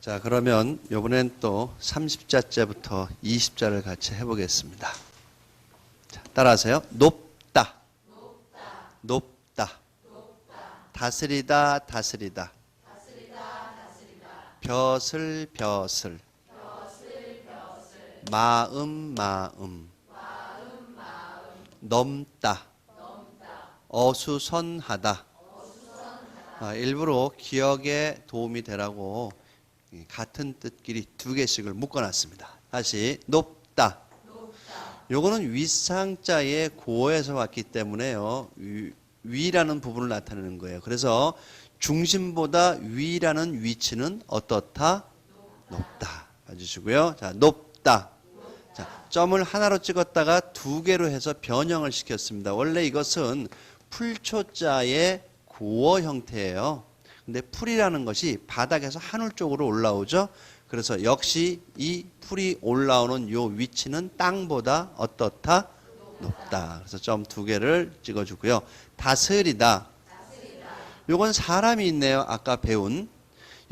자, 그러면 이번엔 또 30자째부터 20자를 같이 해보겠습니다. 자, 따라하세요. 높다, 높다, 다스리다, 다스리다, 벼슬, 벼슬, 마음, 마음, 넘다, 어수선하다. 일부러 기억에 도움이 되라고 같은 뜻끼리 두 개씩을 묶어놨습니다. 다시 높다. 요거는 윗상자의 고어에서 왔기 때문에요. 위라는 부분을 나타내는 거예요. 그래서 중심보다 위라는 위치는 어떻다? 높다. 봐주시고요. 자, 높다. 자, 점을 하나로 찍었다가 두 개로 해서 변형을 시켰습니다. 원래 이것은 풀초자의 고어 형태예요. 근데 풀이라는 것이 바닥에서 하늘 쪽으로 올라오죠. 그래서 역시 이 풀이 올라오는 요 위치는 땅보다 어떻다? 높다. 그래서 점 두 개를 찍어주고요. 다스리다. 요건 사람이 있네요. 아까 배운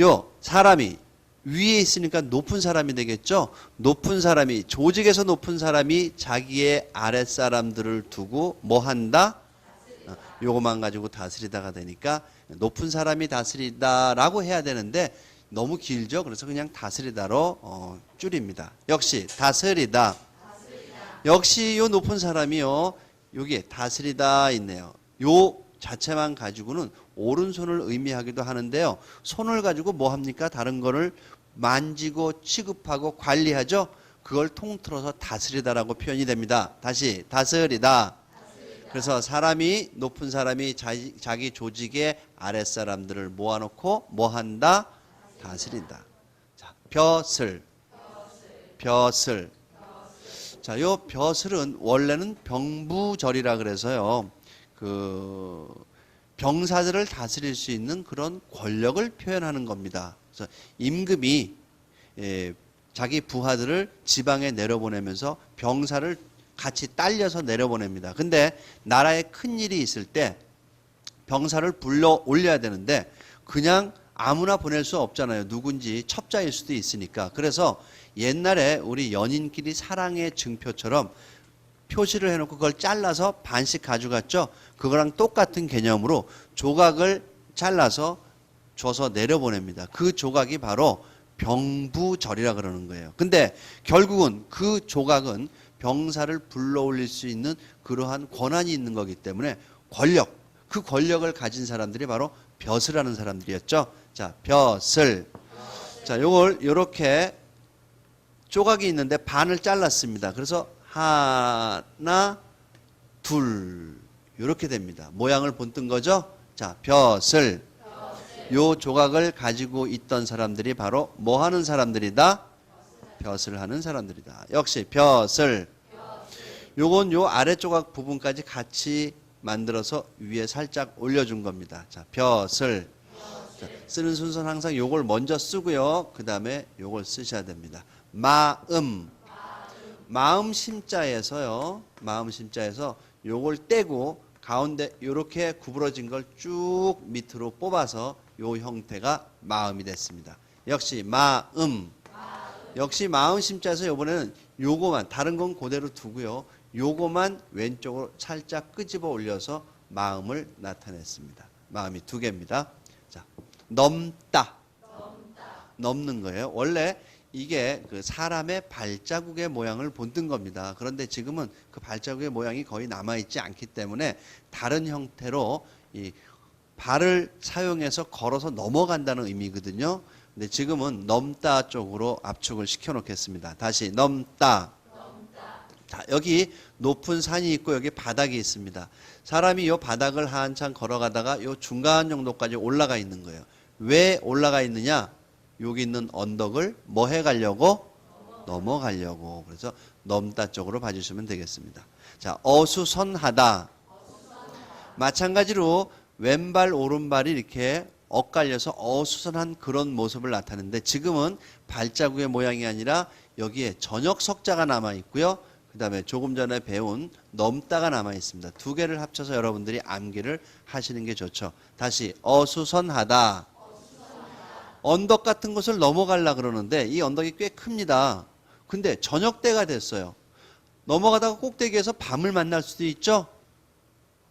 요 사람이 위에 있으니까 높은 사람이 되겠죠. 높은 사람이, 조직에서 높은 사람이 자기의 아랫사람들을 두고 뭐 한다? 요것만 가지고 다스리다가 되니까 높은 사람이 다스리다라고 해야 되는데 너무 길죠. 그래서 그냥 다스리다로 줄입니다. 역시 다스리다. 역시 요 높은 사람이요. 여기에 다스리다 있네요. 요 자체만 가지고는 오른손을 의미하기도 하는데요. 손을 가지고 뭐 합니까? 다른 거를 만지고 취급하고 관리하죠. 그걸 통틀어서 다스리다라고 표현이 됩니다. 다시 다스리다. 그래서 사람이, 높은 사람이 자기 조직의 아랫사람들을 모아놓고 뭐 한다? 다스린다. 자, 벼슬. 벼슬. 자, 요 벼슬은 원래는 병부절이라 그래서요. 병사들을 다스릴 수 있는 그런 권력을 표현하는 겁니다. 그래서 임금이 자기 부하들을 지방에 내려보내면서 병사를 같이 딸려서 내려보냅니다. 근데 나라에 큰 일이 있을 때 병사를 불러 올려야 되는데 그냥 아무나 보낼 수 없잖아요. 누군지 첩자일 수도 있으니까. 그래서 옛날에 우리 연인끼리 사랑의 증표처럼 표시를 해놓고 그걸 잘라서 반씩 가져갔죠. 그거랑 똑같은 개념으로 조각을 잘라서 줘서 내려보냅니다. 그 조각이 바로 병부절이라 그러는 거예요. 근데 결국은 그 조각은 병사를 불러올릴 수 있는 그러한 권한이 있는 거기 때문에 권력, 그 권력을 가진 사람들이 바로 벼슬하는 사람들이었죠. 자, 벼슬. 자, 요걸 요렇게 조각이 있는데 반을 잘랐습니다. 그래서 하나, 둘 요렇게 됩니다. 모양을 본뜬 거죠. 자, 벼슬. 요 조각을 가지고 있던 사람들이 바로 뭐 하는 사람들이다? 벼슬 하는 사람들이다. 역시 벼슬. 요건 요 아래조각 부분까지 같이 만들어서 위에 살짝 올려준 겁니다. 자, 벼슬. 자, 쓰는 순서는 항상 요걸 먼저 쓰고요. 그 다음에 요걸 쓰셔야 됩니다. 마음. 마음 심자에서요. 마음 심자에서 요걸 떼고 가운데 요렇게 구부러진 걸 쭉 밑으로 뽑아서 요 형태가 마음이 됐습니다. 역시 마음. 역시 마음 심자에서 이번에는 요거만, 다른 건 그대로 두고요. 요거만 왼쪽으로 살짝 끄집어 올려서 마음을 나타냈습니다. 마음이 두 개입니다. 자, 넘다. 넘는 거예요. 원래 이게 그 사람의 발자국의 모양을 본뜬 겁니다. 그런데 지금은 그 발자국의 모양이 거의 남아있지 않기 때문에 다른 형태로 이 발을 사용해서 걸어서 넘어간다는 의미거든요. 근데 지금은 넘다 쪽으로 압축을 시켜 놓겠습니다. 다시 넘다. 자, 여기 높은 산이 있고 여기 바닥이 있습니다. 사람이 이 바닥을 한참 걸어가다가 이 중간 정도까지 올라가 있는 거예요. 왜 올라가 있느냐? 여기 있는 언덕을 뭐 해가려고? 넘어가려고. 그래서 넘다 쪽으로 봐주시면 되겠습니다. 자, 어수선하다. 마찬가지로 왼발 오른발이 이렇게 엇갈려서 어수선한 그런 모습을 나타내는데 지금은 발자국의 모양이 아니라 여기에 저녁 석자가 남아 있고요. 그 다음에 조금 전에 배운 넘다가 남아 있습니다. 두 개를 합쳐서 여러분들이 암기를 하시는 게 좋죠. 다시 어수선하다. 언덕 같은 곳을 넘어가려 그러는데 이 언덕이 꽤 큽니다. 근데 저녁 때가 됐어요. 넘어가다가 꼭대기에서 밤을 만날 수도 있죠.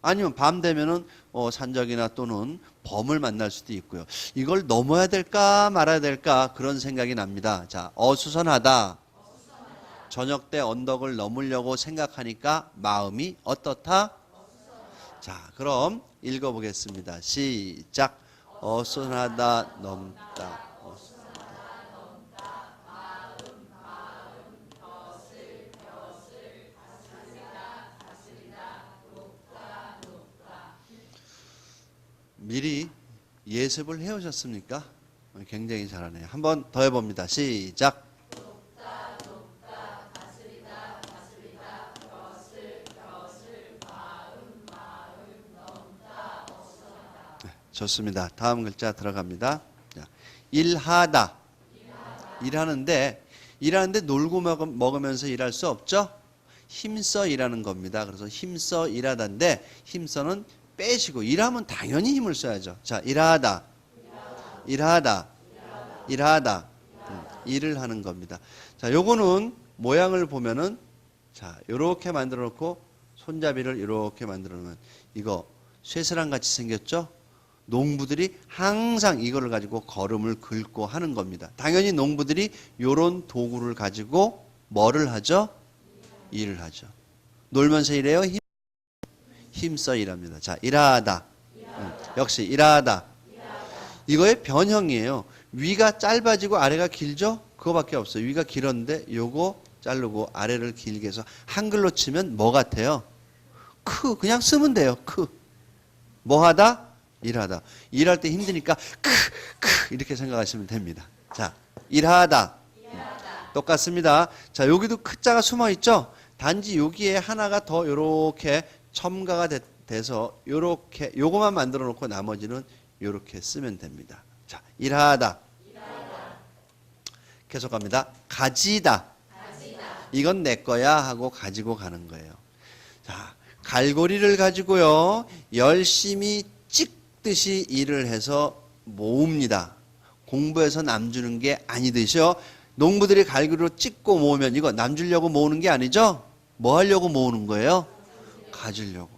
아니면 밤 되면은 산적이나 또는 범을 만날 수도 있고요. 이걸 넘어야 될까 말아야 될까 그런 생각이 납니다. 자, 어수선하다. 저녁 때 언덕을 넘으려고 생각하니까 마음이 어떻다? 자, 그럼 읽어보겠습니다. 시작. 어수선하다 넘다. 미리 예습을 해오셨습니까? 굉장히 잘하네요. 한번 더 해봅니다. 시작. 좋습니다. 다음 글자 들어갑니다. 자, 일하다. 일하는데 놀고 먹으면서 일할 수 없죠? 힘써 일하는 겁니다. 그래서 힘써 일하다인데 힘써는 빼시고 일하면 당연히 힘을 써야죠. 자, 일하다. 일을 하는 겁니다. 자, 요거는 모양을 보면은 자, 요렇게 만들어 놓고 손잡이를 이렇게 만들어 놓으면 이거 쇠사랑 같이 생겼죠? 농부들이 항상 이거를 가지고 걸음을 긁고 하는 겁니다. 당연히 농부들이 요런 도구를 가지고 뭐를 하죠? 일을 하죠. 놀면서 일해요? 힘써 일합니다. 자, 일하다. 역시 일하다. 이거의 변형이에요. 위가 짧아지고 아래가 길죠? 그거밖에 없어요. 위가 길었는데 요거 자르고 아래를 길게 해서 한글로 치면 뭐 같아요? 그냥 쓰면 돼요. 뭐 하다? 일하다. 일할 때 힘드니까 이렇게 생각하시면 됩니다. 자, 일하다. 똑같습니다. 자, 여기도 크자가 숨어 있죠? 단지 여기에 하나가 더 요렇게 첨가가 돼서 요렇게 요거만 만들어 놓고 나머지는 요렇게 쓰면 됩니다. 자, 일하다. 계속 갑니다. 가지다. 이건 내 거야 하고 가지고 가는 거예요. 자, 갈고리를 가지고요. 열심히 찍듯이 일을 해서 모읍니다. 공부해서 남 주는 게 아니듯이요. 농부들이 갈고리로 찍고 모으면 이거 남 주려고 모으는 게 아니죠? 뭐 하려고 모으는 거예요? 가지려고.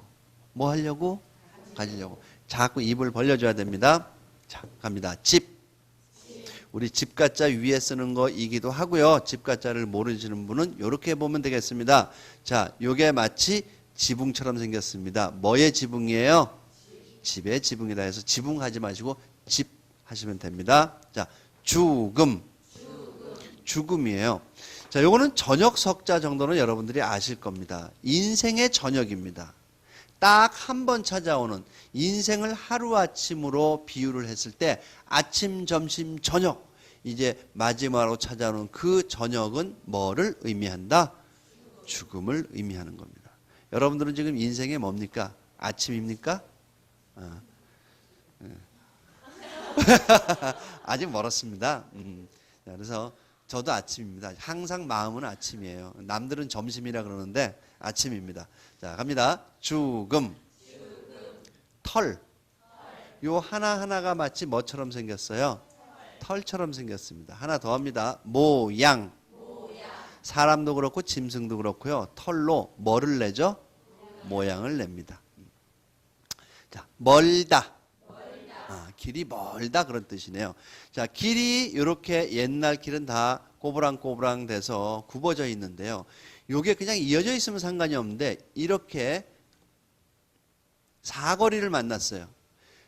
뭐 하려고? 가지려고. 자꾸 입을 벌려줘야 됩니다. 자, 갑니다. 집. 우리 집가자 위에 쓰는 거이기도 하고요. 집가자를 모르시는 분은 이렇게 보면 되겠습니다. 자, 요게 마치 지붕처럼 생겼습니다. 뭐의 지붕이에요? 집의 지붕이다 해서 지붕하지 마시고 집 하시면 됩니다. 자, 죽음이에요. 자, 요거는 저녁 석자 정도는 여러분들이 아실 겁니다. 인생의 저녁입니다. 딱 한 번 찾아오는 인생을 하루아침으로 비유를 했을 때 아침, 점심, 저녁 이제 마지막으로 찾아오는 그 저녁은 뭐를 의미한다? 죽음을 의미하는 겁니다. 여러분들은 지금 인생에 뭡니까? 아침입니까? 아직 멀었습니다. 그래서 저도 아침입니다. 항상 마음은 아침이에요. 남들은 점심이라 그러는데 아침입니다. 자, 갑니다. 죽음. 털. 요 하나하나가 마치 뭐처럼 생겼어요? 털처럼 생겼습니다. 하나 더 합니다. 모양. 사람도 그렇고 짐승도 그렇고요. 털로 뭐를 내죠? 모양을 냅니다. 자, 멀다. 길이 멀다 그런 뜻이네요. 자, 길이 이렇게 옛날 길은 다 꼬부랑꼬부랑 돼서 굽어져 있는데요. 요게 그냥 이어져 있으면 상관이 없는데 이렇게 사거리를 만났어요.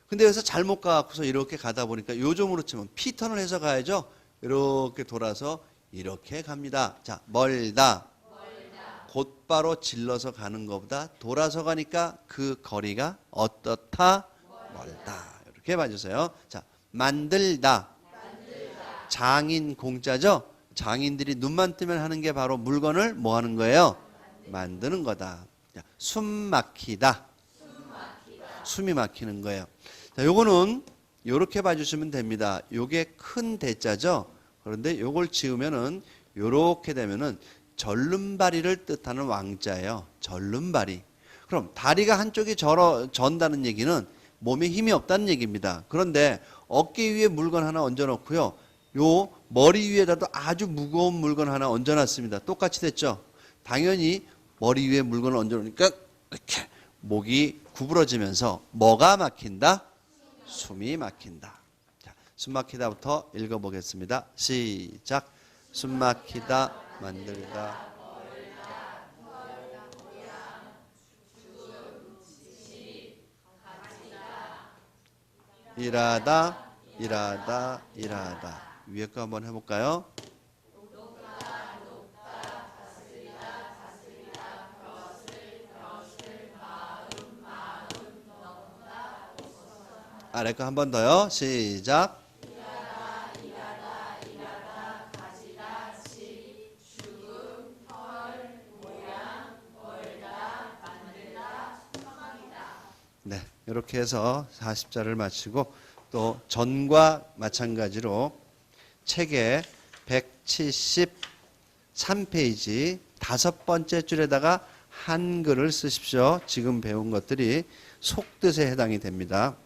근데 여기서 잘못 가고서 이렇게 가다 보니까 요즘으로 치면 P턴을 해서 가야죠. 이렇게 돌아서 이렇게 갑니다. 자, 멀다. 곧바로 질러서 가는 것보다 돌아서 가니까 그 거리가 어떻다? 멀다. 이렇게 봐주세요. 자, 만들다. 장인 공짜죠? 장인들이 눈만 뜨면 하는 게 바로 물건을 뭐 하는 거예요? 만드는 거다. 자, 숨 막히다. 숨이 막히는 거예요. 자, 요거는 요렇게 봐주시면 됩니다. 요게 큰 대자죠? 그런데 요걸 지으면은 요렇게 되면은 절름발이를 뜻하는 왕자예요. 절름발이. 그럼 다리가 한쪽이 전다는 얘기는 몸에 힘이 없다는 얘기입니다. 그런데 어깨 위에 물건 하나 얹어놓고요. 요 머리 위에다도 아주 무거운 물건 하나 얹어놨습니다. 똑같이 됐죠? 당연히 머리 위에 물건을 얹어놓으니까 이렇게 목이 구부러지면서 뭐가 막힌다? 숨이 막힌다. 자, 숨 막히다부터 읽어보겠습니다. 시작. 숨 막히다, 만들다. 일하다, 일하다, 일하다. 위에 거 한번 해볼까요? 아래 거 한 번 더요. 시작. 네, 이렇게 해서 40자를 마치고 또 전과 마찬가지로 책의 173페이지 5번째 줄에다가 한글을 쓰십시오. 지금 배운 것들이 속뜻에 해당이 됩니다.